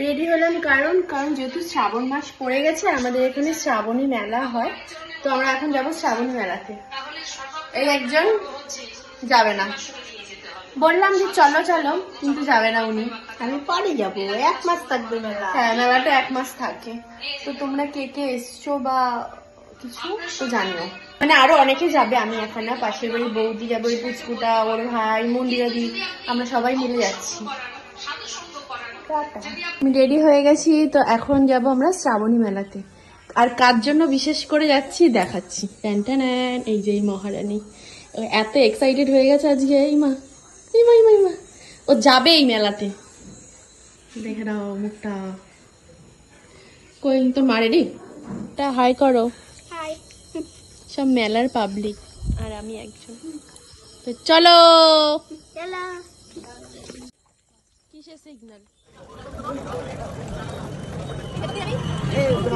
Ready হলাম কারণ যেহেতু শ্রাবণ মাস পড়ে গেছে, আমাদের এখানে শ্রাবণী মেলা হয়, তো আমরা এখন যাবো শ্রাবণী মেলাতে। এই একজন যাবে না, বললাম যে চলো চলো, কিন্তু যাবে না উনি। আমি পরে যাবো, 1 মাস থাকবে মেলা। হ্যাঁ, মেলাটা 1 মাস থাকে। তো তোমরা কে কে এসছো বা কিছু তো জানিও, মানে আরো অনেকে যাবে, আমি এখন না, পাশের বাড়ি বৌদি যাবে, ওই পুচকুটা, ওর ভাই, মন্দিরা দি, আমরা সবাই মিলে যাচ্ছি। আমি রেডি হয়ে গেছি, তো এখন যাব আমরা শ্রাবণী মেলাতে। আর কার জন্য বিশেষ করে যাচ্ছি দেখাচ্ছি। ট্যান ট্যান, এই যে এই মহারানী এত এক্সাইটেড হয়ে গেছে আজকে। এই মা, এই মা, এই মা, এই মা, ও যাবে এই মেলাতে। দেখে দাও মুখটা। কই তোর মা রেডি? তা হাই করো। হাই। সব মেলার পাবলিক আর আমি একজন। তো চলো। চলো। কিসের সিগন্যাল? এই ওটা